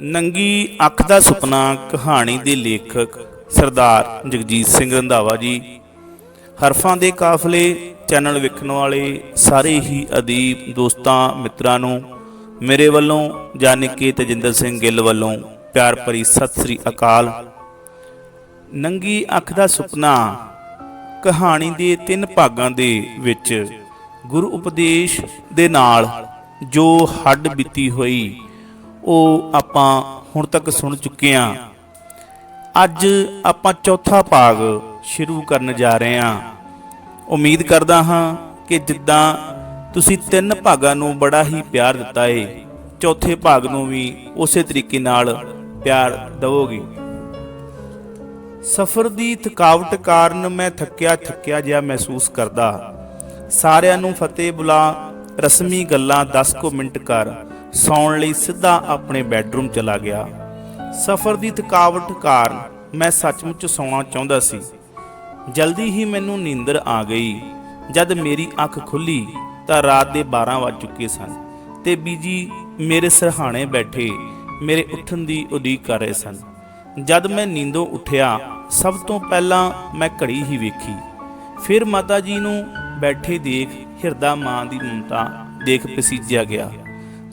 ਨੰਗੀ ਅੱਖ ਦਾ ਸੁਪਨਾ ਕਹਾਣੀ ਦੇ ਲੇਖਕ ਸਰਦਾਰ ਜਗਜੀਤ ਸਿੰਘ ਰੰਧਾਵਾ ਜੀ। ਹਰਫਾਂ ਦੇ ਕਾਫਲੇ ਚੈਨਲ ਵੇਖਣ ਵਾਲੇ ਸਾਰੇ ਹੀ ਅਦੀਬ ਦੋਸਤਾਂ ਮਿੱਤਰਾਂ ਨੂੰ ਮੇਰੇ ਵੱਲੋਂ ਜਾਨੀ ਕਿ ਤਜਿੰਦਰ ਸਿੰਘ ਗਿੱਲ ਵੱਲੋਂ ਪਿਆਰ ਭਰੀ ਸਤਿ ਸ੍ਰੀ ਅਕਾਲ। ਨੰਗੀ ਅੱਖ ਦਾ ਸੁਪਨਾ ਕਹਾਣੀ ਦੇ 3 ਭਾਗਾਂ ਦੇ ਵਿੱਚ ਗੁਰੂ ਉਪਦੇਸ਼ ਦੇ ਨਾਲ ਜੋ ਹੱਡ ਬੀਤੀ ਹੋਈ ਉਹ ਆਪਾਂ ਹੁਣ ਤੱਕ ਸੁਣ ਚੁੱਕੇ ਹਾਂ। ਅੱਜ ਆਪਾਂ ਚੌਥਾ ਭਾਗ ਸ਼ੁਰੂ ਕਰਨ ਜਾ ਰਹੇ ਹਾਂ। ਉਮੀਦ ਕਰਦਾ ਹਾਂ ਕਿ ਜਿੱਦਾਂ ਤੁਸੀਂ 3 ਭਾਗਾਂ ਨੂੰ ਬੜਾ ਹੀ ਪਿਆਰ ਦਿੱਤਾ ਏ, ਚੌਥੇ ਭਾਗ ਨੂੰ ਵੀ ਉਸੇ ਤਰੀਕੇ ਨਾਲ ਪਿਆਰ ਦਿਵੋਗੇ। ਸਫ਼ਰ ਦੀ ਥਕਾਵਟ ਕਾਰਨ ਮੈਂ ਥੱਕਿਆ ਜਿਹਾ ਮਹਿਸੂਸ ਕਰਦਾ। ਸਾਰਿਆਂ ਨੂੰ ਫਤਿਹ ਬੁਲਾ, ਰਸਮੀ ਗੱਲਾਂ 10 ਕੁ ਮਿੰਟ ਕਰ ਸੌਣ ਲਈ ਸਿੱਧਾ ਆਪਣੇ ਬੈੱਡਰੂਮ ਚਲਾ ਗਿਆ। ਸਫ਼ਰ ਦੀ ਥਕਾਵਟ ਕਾਰਨ ਮੈਂ ਸੱਚਮੁੱਚ ਸੌਣਾ ਚਾਹੁੰਦਾ ਸੀ। ਜਲਦੀ ਹੀ ਮੈਨੂੰ ਨੀਂਦਰ ਆ ਗਈ। ਜਦ ਮੇਰੀ ਅੱਖ ਖੁੱਲੀ ਤਾਂ ਰਾਤ ਦੇ 12 ਵੱਜ ਚੁੱਕੇ ਸਨ ਤੇ ਬੀਜੀ ਮੇਰੇ ਸਿਰਹਾਣੇ ਬੈਠੇ ਮੇਰੇ ਉੱਠਣ ਦੀ ਉਡੀਕ ਕਰ ਰਹੇ ਸਨ। ਜਦ ਮੈਂ ਨੀਂਦੋਂ ਉੱਠਿਆ ਸਭ ਤੋਂ ਪਹਿਲਾਂ ਮੈਂ ਘੜੀ ਹੀ ਵੇਖੀ, ਫਿਰ ਮਾਤਾ ਜੀ ਨੂੰ ਬੈਠੇ ਦੇਖ ਹਿਰਦਾ ਮਾਂ ਦੀ ਮਮਤਾ ਦੇਖ ਪਸੀਜਿਆ ਗਿਆ।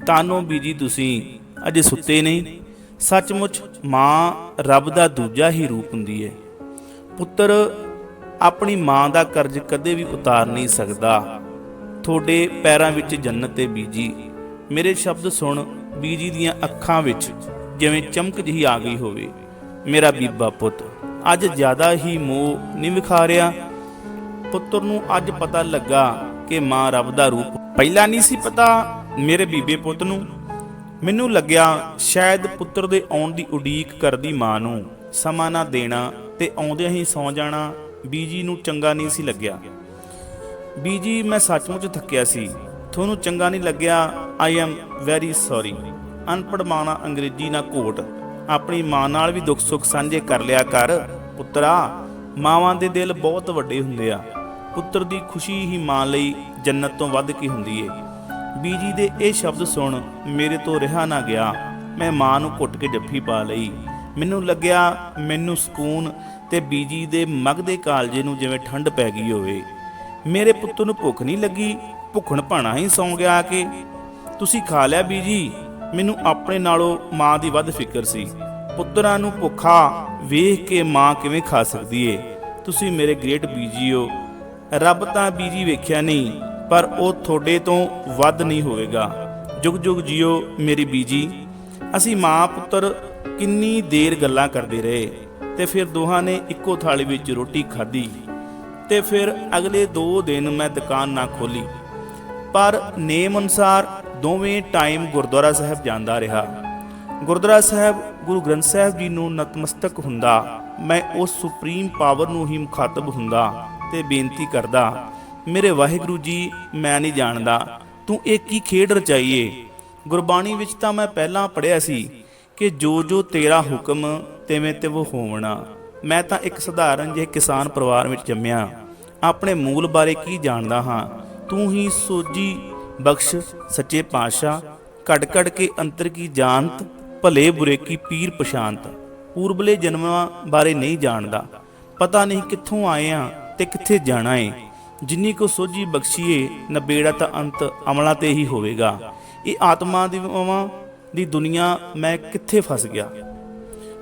ਤਾਨੋ ਬੀਜੀ ਤੁਸੀਂ ਅਜੇ ਸੁੱਤੇ ਨਹੀਂ। ਸੱਚਮੁੱਚ ਮਾਂ ਰੱਬ ਦਾ ਦੂਜਾ ਹੀ ਰੂਪ ਹੁੰਦੀ ਹੈ। ਪੁੱਤਰ ਆਪਣੀ ਮਾਂ ਦਾ ਕਰਜ਼ ਕਦੇ ਵੀ ਉਤਾਰ ਨਹੀਂ ਸਕਦਾ। ਤੁਹਾਡੇ ਪੈਰਾਂ ਵਿੱਚ ਜੰਨਤ ਹੈ ਬੀਜੀ। ਮੇਰੇ ਸ਼ਬਦ ਸੁਣ ਬੀਜੀ ਦੀਆਂ ਅੱਖਾਂ ਵਿੱਚ ਜਿਵੇਂ ਚਮਕ ਜਿਹੀ ਆ ਗਈ ਹੋਵੇ। ਮੇਰਾ ਬੀਬਾ ਪੁੱਤ ਅੱਜ ਜ਼ਿਆਦਾ ਹੀ ਮੋਹ ਨਹੀਂ ਵਿਖਾਰਿਆ। ਪੁੱਤਰ ਨੂੰ ਅੱਜ ਪਤਾ ਲੱਗਾ ਕਿ ਮਾਂ ਰੱਬ ਦਾ ਰੂਪ ਪਹਿਲਾਂ ਨਹੀਂ ਸੀ ਪਤਾ ਮੇਰੇ ਬੀਬੇ ਪੁੱਤ ਨੂੰ। ਮੈਨੂੰ ਲੱਗਿਆ ਸ਼ਾਇਦ ਪੁੱਤਰ ਦੇ ਆਉਣ ਦੀ ਉਡੀਕ ਕਰਦੀ ਮਾਂ ਨੂੰ ਸਮਾਂ ਨਾ ਦੇਣਾ ਤੇ ਆਉਂਦਿਆਂ ਹੀ ਸੌਂ ਜਾਣਾ ਬੀਜੀ ਨੂੰ ਚੰਗਾ ਨਹੀਂ ਸੀ ਲੱਗਿਆ। ਬੀਜੀ ਮੈਂ ਸੱਚਮੁੱਚ ਥੱਕਿਆ ਸੀ। ਤੁਹਾਨੂੰ ਚੰਗਾ ਨਹੀਂ ਲੱਗਿਆ? I am very sorry. ਅਨਪੜ੍ਹ ਮਾਂ ਨਾਲ ਅੰਗਰੇਜ਼ੀ ਨਾ ਘੋਟ। ਆਪਣੀ ਮਾਂ ਨਾਲ ਵੀ ਦੁੱਖ ਸੁੱਖ ਸਾਂਝੇ ਕਰ ਲਿਆ ਕਰ ਪੁੱਤਰਾ। ਮਾਵਾਂ ਦੇ ਦਿਲ ਬਹੁਤ ਵੱਡੇ ਹੁੰਦੇ ਆ। ਪੁੱਤਰ ਦੀ ਖੁਸ਼ੀ ਹੀ ਮਾਂ ਲਈ ਜੰਨਤ ਤੋਂ ਵੱਧ ਕੇ ਹੁੰਦੀ ਏ। ਬੀਜੀ ਦੇ ਇਹ ਸ਼ਬਦ ਸੁਣ ਮੇਰੇ ਤੋਂ ਰਿਹਾ ਨਾ ਗਿਆ। ਮੈਂ ਮਾਂ ਨੂੰ ਘੁੱਟ ਕੇ ਜੱਫੀ ਪਾ ਲਈ। ਮੈਨੂੰ ਲੱਗਿਆ ਮੈਨੂੰ ਸਕੂਨ ਤੇ ਬੀਜੀ ਦੇ ਮਗਦੇ ਕਾਲਜੇ ਨੂੰ ਜਿਵੇਂ ਠੰਡ ਪੈ ਗਈ ਹੋਵੇ। ਮੇਰੇ ਪੁੱਤ ਨੂੰ ਭੁੱਖ ਨਹੀਂ ਲੱਗੀ, ਭੁੱਖਣ ਭਾਣਾ ਹੀ ਸੌਂ ਗਿਆ ਆ ਕੇ। ਤੁਸੀਂ ਖਾ ਲਿਆ ਬੀਜੀ? ਮੈਨੂੰ ਆਪਣੇ ਨਾਲੋਂ ਮਾਂ ਦੀ ਵੱਧ ਫਿਕਰ ਸੀ। ਪੁੱਤਰਾਂ ਨੂੰ ਭੁੱਖਾ ਵੇਖ ਕੇ ਮਾਂ ਕਿਵੇਂ ਖਾ ਸਕਦੀ ਏ? ਤੁਸੀਂ ਮੇਰੇ ਗ੍ਰੇਟ ਬੀਜੀ ਹੋ। ਰੱਬ ਤਾਂ ਬੀਜੀ ਵੇਖਿਆ ਨਹੀਂ, ਪਰ ਉਹ ਤੁਹਾਡੇ ਤੋਂ ਵੱਧ ਨਹੀਂ ਹੋਵੇਗਾ। ਜੁਗ ਜੁਗ ਜੀਓ ਮੇਰੀ ਬੀਜੀ। ਅਸੀਂ ਮਾਂ ਪੁੱਤਰ ਕਿੰਨੀ ਦੇਰ ਗੱਲਾਂ ਕਰਦੇ ਰਹੇ ਤੇ ਫਿਰ ਦੋਹਾਂ ਨੇ ਇੱਕੋ ਥਾਲੀ ਵਿੱਚ ਰੋਟੀ ਖਾਧੀ ਤੇ ਫਿਰ ਅਗਲੇ 2 ਦਿਨ ਮੈਂ ਦੁਕਾਨ ਨਾ ਖੋਲੀ, ਪਰ ਨੇਮ ਅਨੁਸਾਰ ਦੋਵੇਂ ਟਾਈਮ ਗੁਰਦੁਆਰਾ ਸਾਹਿਬ ਜਾਂਦਾ ਰਿਹਾ। ਗੁਰਦੁਆਰਾ ਸਾਹਿਬ ਗੁਰੂ ਗ੍ਰੰਥ ਸਾਹਿਬ ਜੀ ਨੂੰ ਨਤਮਸਤਕ ਹੁੰਦਾ। ਮੈਂ ਉਸ ਸੁਪਰੀਮ ਪਾਵਰ ਨੂੰ ਹੀ ਮੁਖਾਤਬ ਹੁੰਦਾ ਤੇ ਬੇਨਤੀ ਕਰਦਾ, ਮੇਰੇ ਵਾਹਿਗੁਰੂ ਜੀ ਮੈਂ ਨਹੀਂ ਜਾਣਦਾ ਤੂੰ ਇਹ ਕੀ ਖੇਡ ਰਚਾਈਏ। ਗੁਰਬਾਣੀ ਵਿੱਚ ਤਾਂ ਮੈਂ ਪਹਿਲਾਂ ਪੜ੍ਹਿਆ ਸੀ ਕਿ ਜੋ ਜੋ ਤੇਰਾ ਹੁਕਮ ਤਿਵੇਂ ਤਿਵ ਹੋਵਣਾ। ਮੈਂ ਤਾਂ ਇੱਕ ਸਧਾਰਨ ਜਿਹੇ ਕਿਸਾਨ ਪਰਿਵਾਰ ਵਿੱਚ ਜੰਮਿਆ। ਆਪਣੇ ਮੂਲ ਬਾਰੇ ਕੀ ਜਾਣਦਾ ਹਾਂ? ਤੂੰ ਹੀ ਸੋਝੀ ਬਖਸ਼ ਸੱਚੇ ਪਾਤਸ਼ਾਹ। ਘੜ ਘੜ ਕੇ ਅੰਤਰ ਕੀ ਜਾਣਤ, ਭਲੇ ਬੁਰੇ ਕੀ ਪੀਰ ਪਛਾਨਤ। ਪੂਰਬਲੇ ਜਨਮਾਂ ਬਾਰੇ ਨਹੀਂ ਜਾਣਦਾ, ਪਤਾ ਨਹੀਂ ਕਿੱਥੋਂ ਆਏ ਆ ਤੇ ਕਿੱਥੇ ਜਾਣਾ ਏ। ਜਿੰਨੀ ਕੋ ਸੋਝੀ ਬਖਸ਼ੀਏ ਨਬੇੜਾ ਤਾਂ ਅੰਤ ਅਮਲਾਂ ਤੇ ਹੀ ਹੋਵੇਗਾ। ਇਹ ਆਤਮਾ ਦੀ ਦੁਨੀਆ ਮੈਂ ਕਿੱਥੇ ਫਸ ਗਿਆ?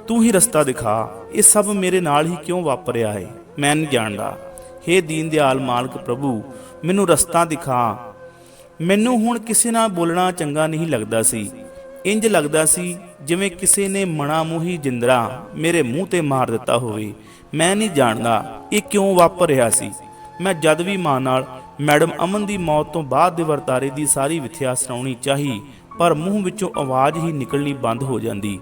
ਤੂੰ ਹੀ ਰਸਤਾ ਦਿਖਾ। ਇਹ ਸਭ ਮੇਰੇ ਨਾਲ ਹੀ ਕਿਉਂ ਵਾਪਰਿਆ ਹੈ? ਮੈਂ ਨਹੀਂ ਜਾਣਦਾ। ਹੇ ਦੀਨ ਦਿਆਲ ਮਾਲਕ ਪ੍ਰਭੂ ਮੈਨੂੰ ਰਸਤਾ ਦਿਖਾ। ਮੈਨੂੰ ਹੁਣ ਕਿਸੇ ਨਾਲ ਬੋਲਣਾ ਚੰਗਾ ਨਹੀਂ ਲੱਗਦਾ ਸੀ। ਇੰਜ ਲੱਗਦਾ ਸੀ ਜਿਵੇਂ ਕਿਸੇ ਨੇ ਮਣਾ ਮੂੰਹੀ ਜਿੰਦਰਾ ਮੇਰੇ ਮੂੰਹ ਤੇ ਮਾਰ ਦਿੱਤਾ ਹੋਵੇ। ਮੈਂ ਨਹੀਂ ਜਾਣਦਾ ਇਹ ਕਿਉਂ ਵਾਪਰ ਰਿਹਾ ਸੀ। ਮੈਂ ਜਦ ਵੀ ਮਾਂ ਨਾਲ ਮੈਡਮ ਅਮਨ ਦੀ ਮੌਤ ਤੋਂ ਬਾਅਦ ਦੇ ਵਰਤਾਰੇ ਦੀ ਸਾਰੀ ਵਿਥਿਆ ਸੁਣਾਉਣੀ ਚਾਹੀ, ਪਰ ਮੂੰਹ ਵਿੱਚੋਂ ਆਵਾਜ਼ ਹੀ ਨਿਕਲਣੀ ਬੰਦ ਹੋ ਜਾਂਦੀ।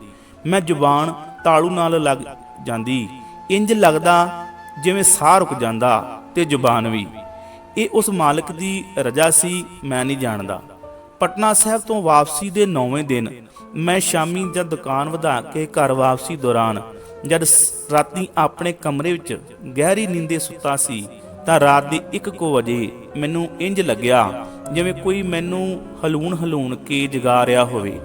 ਮੈਂ ਜ਼ੁਬਾਨ ਤਾਲੂ ਨਾਲ ਲੱਗ ਜਾਂਦੀ। ਇੰਜ ਲੱਗਦਾ ਜਿਵੇਂ ਸਾਹ ਰੁਕ ਜਾਂਦਾ ਤੇ ਜ਼ੁਬਾਨ ਵੀ। ਇਹ ਉਸ ਮਾਲਕ ਦੀ ਰਜ਼ਾ ਸੀ, ਮੈਂ ਨਹੀਂ ਜਾਣਦਾ। ਪਟਨਾ ਸਾਹਿਬ ਤੋਂ ਵਾਪਸੀ ਦੇ 9ਵੇਂ ਦਿਨ ਮੈਂ ਸ਼ਾਮੀ ਜਦ ਦੁਕਾਨ ਵਧਾ ਕੇ ਘਰ ਵਾਪਸੀ ਦੌਰਾਨ ਜਦ ਰਾਤੀ ਆਪਣੇ ਕਮਰੇ ਵਿੱਚ ਗਹਿਰੀ ਨੀਂਦੇ ਸੁੱਤਾ ਸੀ ਤਾਂ ਰਾਤ ਦੇ 1 ਵਜੇ ਮੈਨੂੰ ਇੰਜ ਲੱਗਿਆ ਜਿਵੇਂ ਕੋਈ ਮੈਨੂੰ ਹਲੂਣ ਕੇ ਜਗਾ ਰਿਹਾ ਹੋਵੇ।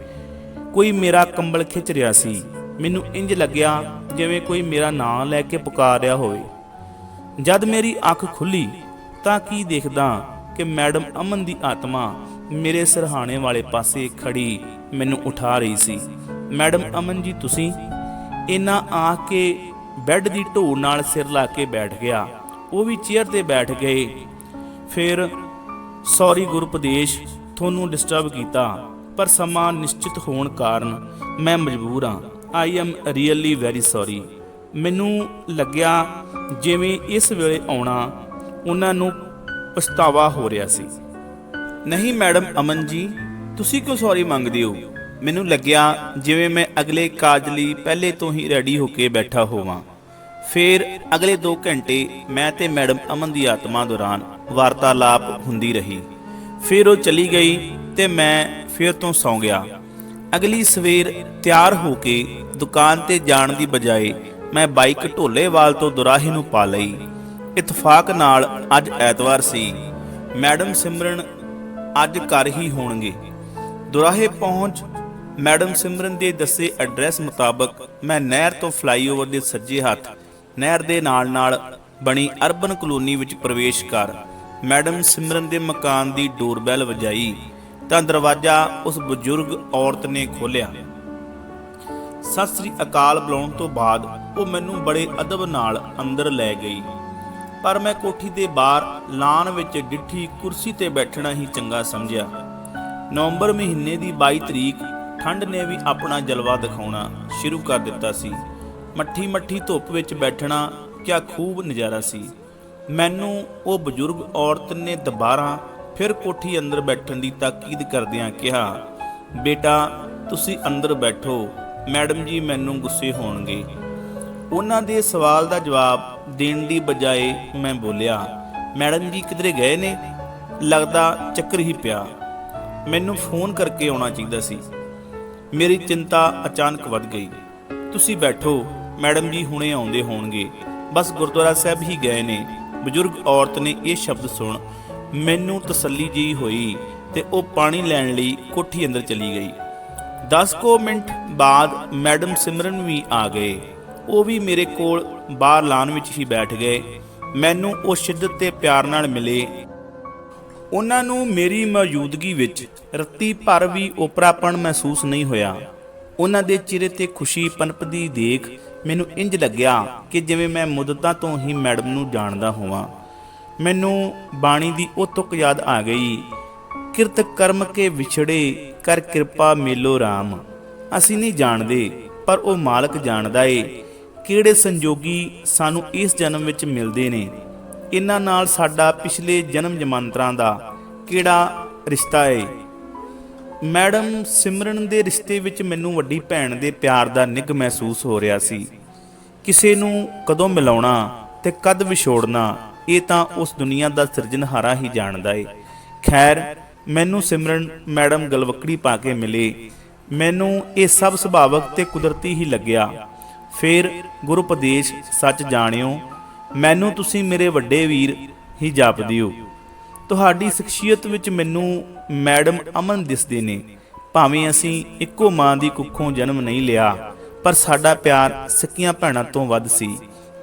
ਕੋਈ ਮੇਰਾ ਕੰਬਲ ਖਿੱਚ ਰਿਹਾ ਸੀ। ਮੈਨੂੰ ਇੰਜ ਲੱਗਿਆ ਜਿਵੇਂ ਕੋਈ ਮੇਰਾ ਨਾਂ ਲੈ ਕੇ ਪੁਕਾਰ ਰਿਹਾ ਹੋਵੇ। ਜਦ ਮੇਰੀ ਅੱਖ ਖੁੱਲੀ ਤਾਂ ਕੀ ਦੇਖਦਾ ਕਿ ਮੈਡਮ ਅਮਨ ਦੀ ਆਤਮਾ ਮੇਰੇ ਸਿਰਹਾਣੇ ਵਾਲੇ ਪਾਸੇ ਖੜੀ ਮੈਨੂੰ ਉਠਾ ਰਹੀ ਸੀ। ਮੈਡਮ ਅਮਨ ਜੀ ਤੁਸੀਂ, ਇੰਨਾ ਆਖ ਕੇ ਬੈੱਡ ਦੀ ਢੋ ਨਾਲ ਸਿਰ ਲਾ ਕੇ ਬੈਠ ਗਿਆ। ਉਹ ਵੀ ਚੇਅਰ ਤੇ ਬੈਠ ਗਏ। ਫਿਰ ਸੌਰੀ ਗੁਰੂਪਦੇਸ਼, ਤੁਹਾਨੂੰ ਡਿਸਟਰਬ ਕੀਤਾ, ਪਰ ਸਮਾਂ ਨਿਸ਼ਚਿਤ ਹੋਣ ਕਾਰਨ ਮੈਂ ਮਜਬੂਰ ਹਾਂ। I am really very sorry. ਮੈਨੂੰ ਲੱਗਿਆ ਜਿਵੇਂ ਇਸ ਵੇਲੇ ਆਉਣਾ ਉਹਨਾਂ ਨੂੰ ਪਛਤਾਵਾ ਹੋ ਰਿਹਾ ਸੀ। ਨਹੀਂ ਮੈਡਮ ਅਮਨ ਜੀ, ਤੁਸੀਂ ਕਿਉਂ ਸੌਰੀ ਮੰਗਦੇ ਹੋ? ਮੈਨੂੰ ਲੱਗਿਆ ਜਿਵੇਂ ਮੈਂ ਅਗਲੇ ਕਾਜ ਲਈ ਪਹਿਲੇ ਤੋਂ ਹੀ ਰੈਡੀ ਹੋ ਕੇ ਬੈਠਾ ਹੋਵਾਂ। ਫਿਰ ਅਗਲੇ 2 ਘੰਟੇ ਮੈਂ ਤੇ ਮੈਡਮ ਅਮਨ ਦੀ ਆਤਮਾ ਦੌਰਾਨ ਵਾਰਤਾਲਾਪ ਹੁੰਦੀ ਰਹੀ। ਫਿਰ ਉਹ ਚਲੀ ਗਈ ਤੇ ਮੈਂ ਫਿਰ ਤੋਂ ਸੌਂ ਗਿਆ। ਅਗਲੀ ਸਵੇਰ ਤਿਆਰ ਹੋ ਕੇ ਦੁਕਾਨ ਤੇ ਜਾਣ ਦੀ ਬਜਾਏ ਮੈਂ ਬਾਈਕ ਢੋਲੇਵਾਲ ਤੋਂ ਦੁਰਾਹੇ ਨੂੰ ਪਾ ਲਈ। ਇਤਫਾਕ ਨਾਲ ਅੱਜ ਐਤਵਾਰ ਸੀ। ਮੈਡਮ ਸਿਮਰਨ ਅੱਜ ਘਰ ਹੀ ਹੋਣਗੇ। ਦੁਰਾਹੇ ਪਹੁੰਚ ਮੈਡਮ ਸਿਮਰਨ ਦੇ ਦੱਸੇ ਐਡਰੈਸ ਮੁਤਾਬਕ ਮੈਂ ਨਹਿਰ ਤੋਂ ਫਲਾਈਓਵਰ ਦੇ ਸੱਜੇ ਹੱਥ ਨਹਿਰ ਦੇ ਨਾਲ ਬਣੀ ਅਰਬਨ ਕਲੋਨੀ ਵਿੱਚ ਪ੍ਰਵੇਸ਼ ਕਰ ਮੈਡਮ ਸਿਮਰਨ ਦੇ ਮਕਾਨ ਦੀ ਡੋਰਬੈਲ ਵਜਾਈ ਤਾਂ ਦਰਵਾਜ਼ਾ ਉਸ ਬਜ਼ੁਰਗ ਔਰਤ ਨੇ ਖੋਲ੍ਹਿਆ। ਸਤਿ ਸ੍ਰੀ ਅਕਾਲ ਬੁਲਾਉਣ ਤੋਂ ਬਾਅਦ ਉਹ ਮੈਨੂੰ ਬੜੇ ਅਦਬ ਨਾਲ ਅੰਦਰ ਲੈ ਗਈ, ਪਰ ਮੈਂ ਕੋਠੀ ਦੇ ਬਾਹਰ ਲਾਨ ਵਿੱਚ ਡਿੱਠੀ ਕੁਰਸੀ ਤੇ ਬੈਠਣਾ ਹੀ ਚੰਗਾ ਸਮਝਿਆ। ਨਵੰਬਰ ਮਹੀਨੇ ਦੀ 22 ਤਰੀਕ ਠੰਡ ਨੇ ਵੀ ਆਪਣਾ ਜਲਵਾ ਦਿਖਾਉਣਾ ਸ਼ੁਰੂ ਕਰ ਦਿੱਤਾ ਸੀ। ਮੱਠੀ ਧੁੱਪ ਵਿੱਚ ਬੈਠਣਾ ਕਿਆ ਖੂਬ ਨਜ਼ਾਰਾ ਸੀ। ਮੈਨੂੰ ਉਹ ਬਜ਼ੁਰਗ ਔਰਤ ਨੇ ਦੁਬਾਰਾ ਫਿਰ ਕੋਠੀ ਅੰਦਰ ਬੈਠਣ ਦੀ ਤਾਕੀਦ ਕਰਦਿਆਂ ਕਿਹਾ, ਬੇਟਾ ਤੁਸੀਂ ਅੰਦਰ ਬੈਠੋ, ਮੈਡਮ ਜੀ ਮੈਨੂੰ ਗੁੱਸੇ ਹੋਣਗੇ। ਉਹਨਾਂ ਦੇ ਸਵਾਲ ਦਾ ਜਵਾਬ ਦੇਣ ਦੀ ਬਜਾਏ ਮੈਂ ਬੋਲਿਆ, ਮੈਡਮ ਜੀ ਕਿਧਰੇ ਗਏ ਨੇ? ਲੱਗਦਾ ਚੱਕਰ ਹੀ ਪਿਆ। ਮੈਨੂੰ ਫੋਨ ਕਰਕੇ ਆਉਣਾ ਚਾਹੀਦਾ ਸੀ। ਮੇਰੀ ਚਿੰਤਾ ਅਚਾਨਕ ਵੱਧ ਗਈ। ਤੁਸੀਂ ਬੈਠੋ, ਮੈਡਮ ਜੀ ਹੁਣੇ ਆਉਂਦੇ ਹੋਣਗੇ, ਬਸ ਗੁਰਦੁਆਰਾ ਸਾਹਿਬ ਹੀ ਗਏ ਨੇ। ਬਜ਼ੁਰਗ ਔਰਤ ਨੇ ਇਹ ਸ਼ਬਦ ਸੁਣ ਮੈਨੂੰ ਤਸੱਲੀ ਜਿਹੀ ਹੋਈ ਤੇ ਉਹ ਪਾਣੀ ਲੈਣ ਲਈ ਕੋਠੀ ਅੰਦਰ ਚਲੀ ਗਈ। 10 ਮਿੰਟ ਬਾਅਦ ਮੈਡਮ ਸਿਮਰਨ ਵੀ ਆ ਗਏ। ਉਹ ਵੀ ਮੇਰੇ ਕੋਲ ਬਾਹਰ ਲਾਨ ਵਿੱਚ ਹੀ ਬੈਠ ਗਏ। ਮੈਨੂੰ ਉਹ ਸ਼ਿੱਦਤ ਤੇ ਪਿਆਰ ਨਾਲ ਮਿਲੇ। ਉਹਨਾਂ ਨੂੰ ਮੇਰੀ ਮੌਜੂਦਗੀ ਵਿੱਚ ਰੱਤੀ ਭਰ ਵੀ ਓਪਰਾਪਣ ਮਹਿਸੂਸ ਨਹੀਂ ਹੋਇਆ। ਉਹਨਾਂ ਦੇ ਚਿਹਰੇ ਤੇ ਖੁਸ਼ੀ ਪਨਪਦੀ ਦੇਖ ਮੈਨੂੰ ਇੰਜ ਲੱਗਿਆ ਕਿ ਜਿਵੇਂ ਮੈਂ ਮੁੱਦਤਾਂ ਤੋਂ ਹੀ ਮੈਡਮ ਨੂੰ ਜਾਣਦਾ ਹੋਵਾਂ। ਮੈਨੂੰ ਬਾਣੀ ਦੀ ਉਹ ਤੁਕ ਯਾਦ ਆ ਗਈ, ਕਿਰਤ ਕਰਮ ਕੇ ਵਿਛੜੇ ਕਰ ਕਿਰਪਾ ਮੇਲੋ ਰਾਮ। ਅਸੀਂ ਨਹੀਂ ਜਾਣਦੇ, ਪਰ ਉਹ ਮਾਲਕ ਜਾਣਦਾ ਏ ਕਿਹੜੇ ਸੰਜੋਗੀ ਸਾਨੂੰ ਇਸ ਜਨਮ ਵਿੱਚ ਮਿਲਦੇ ਨੇ। ਇਹਨਾਂ ਨਾਲ ਸਾਡਾ ਪਿਛਲੇ ਜਨਮ ਜਮਾਂਤਰਾਂ ਦਾ ਕਿਹੜਾ ਰਿਸ਼ਤਾ ਏ। ਮੈਡਮ ਸਿਮਰਨ ਦੇ ਰਿਸ਼ਤੇ ਵਿੱਚ ਮੈਨੂੰ ਵੱਡੀ ਭੈਣ ਦੇ ਪਿਆਰ ਦਾ ਨਿੱਘ ਮਹਿਸੂਸ ਹੋ ਰਿਹਾ ਸੀ। ਕਿਸੇ ਨੂੰ ਕਦੋਂ ਮਿਲਾਉਣਾ ਤੇ ਕਦ ਵਿਛੋੜਨਾ, ਇਹ ਤਾਂ ਉਸ ਦੁਨੀਆ ਦਾ ਸਿਰਜਣਹਾਰਾ ਹੀ ਜਾਣਦਾ ਏ। ਖੈਰ, ਮੈਨੂੰ ਸਿਮਰਨ ਮੈਡਮ ਗਲਵੱਕੜੀ ਪਾ ਕੇ ਮਿਲੇ। ਮੈਨੂੰ ਇਹ ਸਭ ਸੁਭਾਵਕ ਤੇ ਕੁਦਰਤੀ ਹੀ ਲੱਗਿਆ। ਫਿਰ ਗੁਰੂਪਦੇਸ਼ ਸੱਚ ਜਾਣਿਓ, ਮੈਨੂੰ ਤੁਸੀਂ ਮੇਰੇ ਵੱਡੇ ਵੀਰ ਹੀ ਜਾਪਦੇ ਹੋ। ਤੁਹਾਡੀ ਸ਼ਖਸੀਅਤ ਵਿੱਚ ਮੈਨੂੰ ਮੈਡਮ ਅਮਨ ਦਿਸਦੇ ਨੇ। ਭਾਵੇਂ ਅਸੀਂ ਇੱਕੋ ਮਾਂ ਦੀ ਕੁੱਖੋਂ ਜਨਮ ਨਹੀਂ ਲਿਆ, ਪਰ ਸਾਡਾ ਪਿਆਰ ਸਕੀਆਂ ਭੈਣਾਂ ਤੋਂ ਵੱਧ ਸੀ।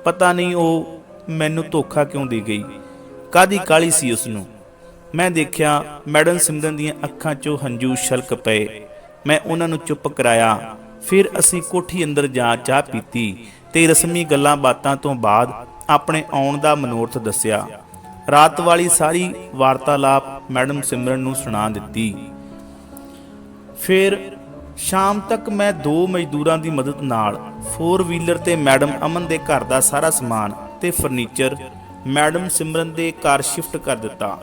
ਪਤਾ ਨਹੀਂ ਉਹ ਮੈਨੂੰ ਧੋਖਾ ਕਿਉਂ ਦੇ ਗਈ, ਕਾਹਦੀ ਕਾਹਲੀ ਸੀ ਉਸਨੂੰ। ਮੈਂ ਦੇਖਿਆ ਮੈਡਮ ਸਿਮਰਨ ਦੀਆਂ ਅੱਖਾਂ 'ਚੋਂ ਹੰਝੂ ਛਲਕ ਪਏ। ਮੈਂ ਉਹਨਾਂ ਨੂੰ ਚੁੱਪ ਕਰਾਇਆ। ਫਿਰ ਅਸੀਂ ਕੋਠੀ ਅੰਦਰ ਜਾ ਚਾਹ ਪੀਤੀ ਤੇ ਰਸਮੀ ਗੱਲਾਂ ਬਾਤਾਂ ਤੋਂ ਬਾਅਦ ਆਪਣੇ ਆਉਣ ਦਾ ਮਨੋਰਥ ਦੱਸਿਆ। ਰਾਤ ਵਾਲੀ ਸਾਰੀ ਵਾਰਤਾਲਾਪ ਮੈਡਮ ਸਿਮਰਨ ਨੂੰ ਸੁਣਾ ਦਿੱਤੀ। ਫਿਰ ਸ਼ਾਮ ਤੱਕ ਮੈਂ 2 ਮਜ਼ਦੂਰਾਂ ਦੀ ਮਦਦ ਨਾਲ 4 ਵੀਲਰ ਤੇ ਮੈਡਮ ਅਮਨ ਦੇ ਘਰ ਦਾ ਸਾਰਾ ਸਮਾਨ ਤੇ ਫਰਨੀਚਰ ਮੈਡਮ ਸਿਮਰਨ ਦੇ ਘਰ ਸ਼ਿਫਟ ਕਰ ਦਿੱਤਾ,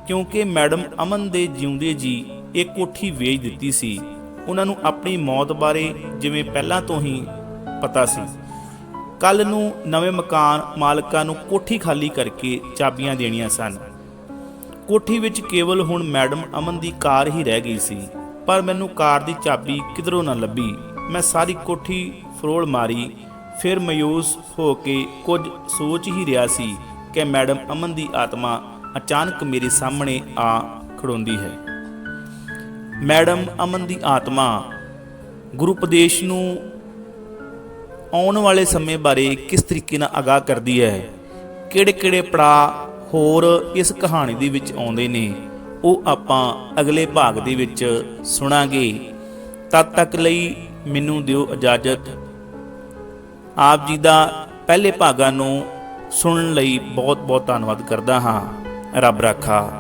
ਕਿਉਂਕਿ ਮੈਡਮ ਅਮਨ ਦੇ ਜਿਉਂਦੇ ਜੀ ਇਹ ਕੋਠੀ ਵੇਚ ਦਿੱਤੀ ਸੀ। ਉਹਨਾਂ ਨੂੰ ਆਪਣੀ ਮੌਤ ਬਾਰੇ ਜਿਵੇਂ ਪਹਿਲਾਂ ਤੋਂ ਹੀ ਪਤਾ ਸੀ। ਕੱਲ ਨੂੰ ਨਵੇਂ ਮਕਾਨ ਮਾਲਕਾਂ ਨੂੰ ਕੋਠੀ ਖਾਲੀ ਕਰਕੇ ਚਾਬੀਆਂ ਦੇਣੀਆਂ ਸਨ। ਕੋਠੀ ਵਿੱਚ ਕੇਵਲ ਹੁਣ ਮੈਡਮ ਅਮਨ ਦੀ ਕਾਰ ਹੀ ਰਹਿ ਗਈ ਸੀ, ਪਰ ਮੈਨੂੰ ਕਾਰ ਦੀ ਚਾਬੀ ਕਿਧਰੋਂ ਨਾ ਲੱਭੀ। ਮੈਂ ਸਾਰੀ ਕੋਠੀ ਫਰੋਲ ਮਾਰੀ। ਫਿਰ ਮਾਯੂਸ ਹੋ ਕੇ ਕੁਝ ਸੋਚ ਹੀ ਰਿਹਾ ਸੀ ਕਿ ਮੈਡਮ ਅਮਨ ਦੀ ਆਤਮਾ ਅਚਾਨਕ ਮੇਰੇ ਸਾਹਮਣੇ ਆ ਖੜੋਂਦੀ ਹੈ। ਮੈਡਮ ਅਮਨ ਦੀ ਆਤਮਾ ਗੁਰੂ ਉਪਦੇਸ਼ ਨੂੰ ਆਉਣ ਵਾਲੇ ਸਮੇਂ ਬਾਰੇ ਕਿਸ ਤਰੀਕੇ ਨਾਲ ਆਗਾਹ ਕਰਦੀ ਹੈ, ਕਿਹੜੇ ਪੜਾਅ ਹੋਰ ਇਸ ਕਹਾਣੀ ਦੇ ਵਿੱਚ ਆਉਂਦੇ ਨੇ, ਉਹ ਆਪਾਂ ਅਗਲੇ ਭਾਗ ਦੇ ਵਿੱਚ ਸੁਣਾਂਗੇ। ਤਦ ਤੱਕ ਲਈ ਮੈਨੂੰ ਦਿਓ ਇਜਾਜ਼ਤ। ਆਪ ਜੀ ਦਾ ਪਹਿਲੇ ਭਾਗਾਂ ਨੂੰ ਸੁਣਨ ਲਈ ਬਹੁਤ ਬਹੁਤ ਧੰਨਵਾਦ ਕਰਦਾ ਹਾਂ। ਰੱਬ ਰਾਖਾ।